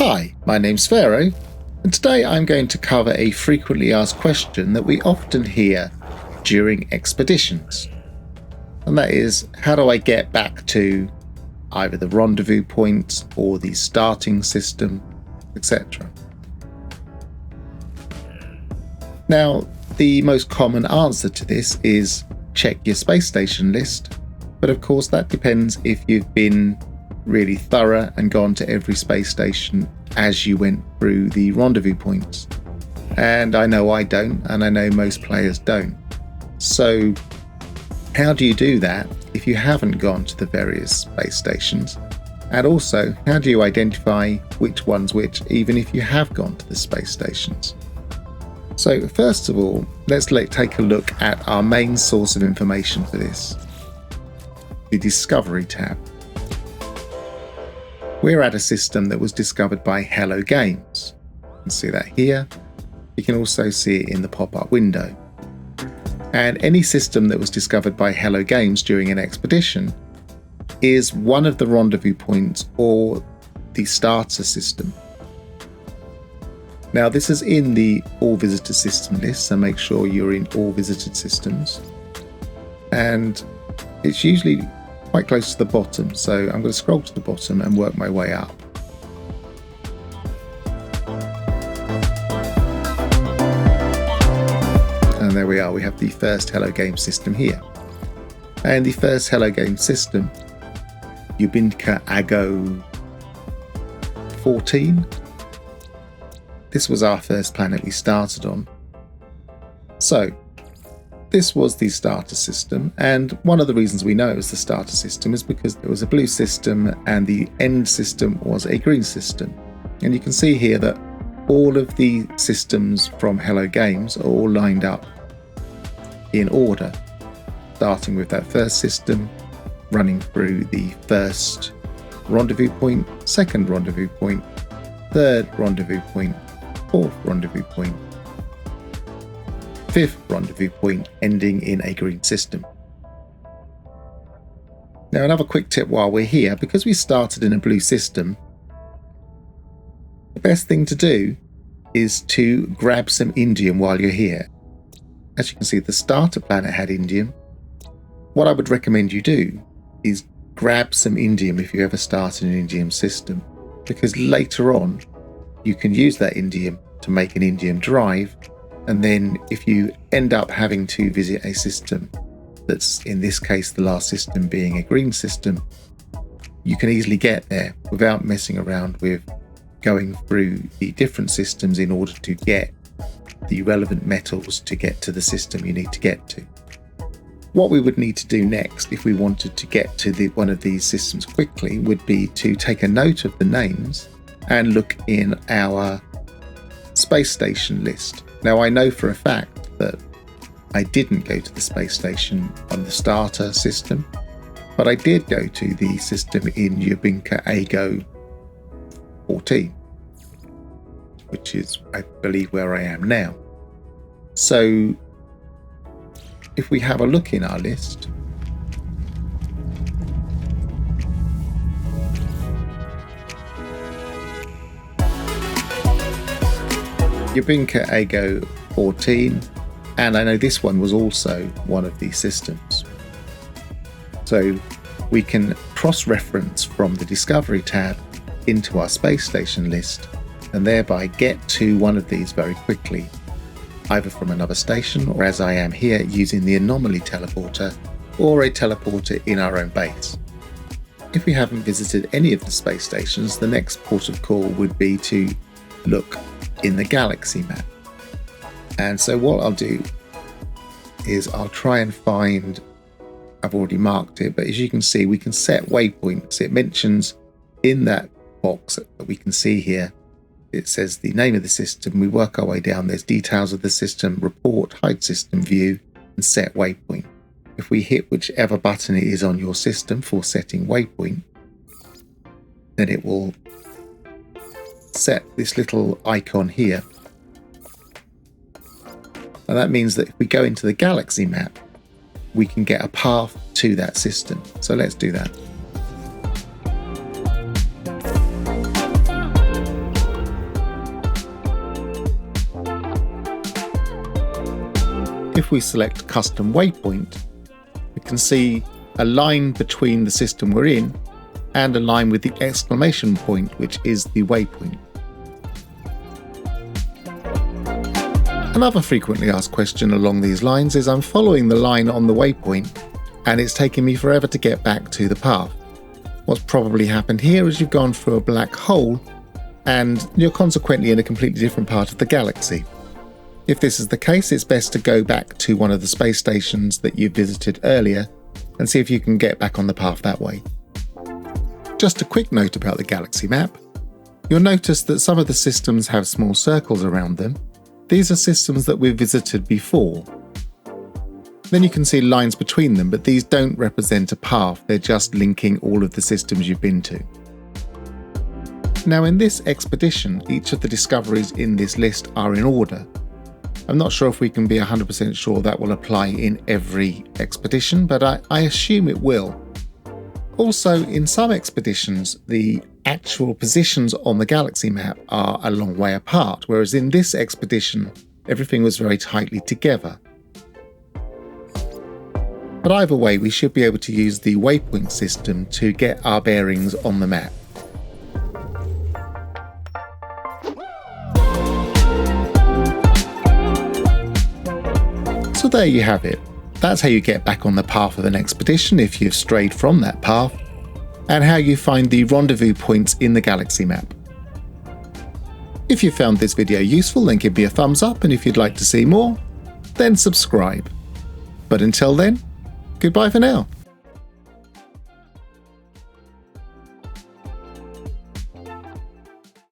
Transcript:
Hi, my name's Pharaoh, and today I'm going to cover a frequently asked question that we often hear during expeditions. And that is, how do I get back to either the rendezvous point or the starting system, etc. Now, the most common answer to this is check your space station list, but of course that depends if you've been really thorough and gone to every space station as you went through the rendezvous points. And I know I don't, and I know most players don't. So how do you do that if you haven't gone to the various space stations? And also, how do you identify which one's which, even if you have gone to the space stations? So first of all, let's take a look at our main source of information for this, the Discovery tab. We're at a system that was discovered by Hello Games. You can see that here. You can also see it in the pop-up window. And any system that was discovered by Hello Games during an expedition is one of the rendezvous points or the starter system. Now this is in the all visited system list, so make sure you're in all visited systems. And it's usually quite close to the bottom, so I'm going to scroll to the bottom and work my way up. And there we are, we have the first Hello Game system here. And the first Hello Game system, Ubinka Ago 14. This was our first planet we started on. So this was the starter system, and one of the reasons we know it was the starter system is because there was a blue system and the end system was a green system. And you can see here that all of the systems from Hello Games are all lined up in order, starting with that first system, running through the first rendezvous point, second rendezvous point, third rendezvous point, fourth rendezvous point, fifth rendezvous point, ending in a green system. Now another quick tip while we're here, because we started in a blue system, the best thing to do is to grab some indium while you're here. As you can see, the starter planet had indium. What I would recommend you do is grab some indium if you ever start in an indium system, because later on you can use that indium to make an indium drive. And then if you end up having to visit a system that's, in this case, the last system being a green system, you can easily get there without messing around with going through the different systems in order to get the relevant metals to get to the system you need to get to. What we would need to do next if we wanted to get to one of these systems quickly would be to take a note of the names and look in our space station list. Now I know for a fact that I didn't go to the space station on the starter system, but I did go to the system in Ubinka Ago 14, which is, I believe, where I am now. So if we have a look in our list, Ubinka Ago 14, and I know this one was also one of these systems. So we can cross-reference from the Discovery tab into our space station list and thereby get to one of these very quickly, either from another station or, as I am here, using the anomaly teleporter or a teleporter in our own base. If we haven't visited any of the space stations, the next port of call would be to look in the galaxy map. And so what I'll do is I'll try and find, I've already marked it, but as you can see, we can set waypoints. It mentions in that box that we can see here, it says the name of the system. We work our way down, there's details of the system, report, hide system view, and set waypoint. If we hit whichever button it is on your system for setting waypoint, then it will set this little icon here, and that means that if we go into the galaxy map, we can get a path to that system. So let's do that. If we select Custom Waypoint, we can see a line between the system we're in and a line with the exclamation point, which is the waypoint. Another frequently asked question along these lines is I'm following the line on the waypoint and it's taking me forever to get back to the path. What's probably happened here is you've gone through a black hole and you're consequently in a completely different part of the galaxy. If this is the case, it's best to go back to one of the space stations that you visited earlier and see if you can get back on the path that way. Just a quick note about the galaxy map. You'll notice that some of the systems have small circles around them. These are systems that we've visited before. Then you can see lines between them, but these don't represent a path, they're just linking all of the systems you've been to. Now in this expedition, each of the discoveries in this list are in order. I'm not sure if we can be 100% sure that will apply in every expedition, but I assume it will. Also, in some expeditions, the actual positions on the galaxy map are a long way apart, whereas in this expedition, everything was very tightly together. But either way, we should be able to use the waypoint system to get our bearings on the map. So there you have it. That's how you get back on the path of an expedition if you've strayed from that path, and how you find the rendezvous points in the galaxy map. If you found this video useful, then give me a thumbs up, and if you'd like to see more, then subscribe. But until then, goodbye for now.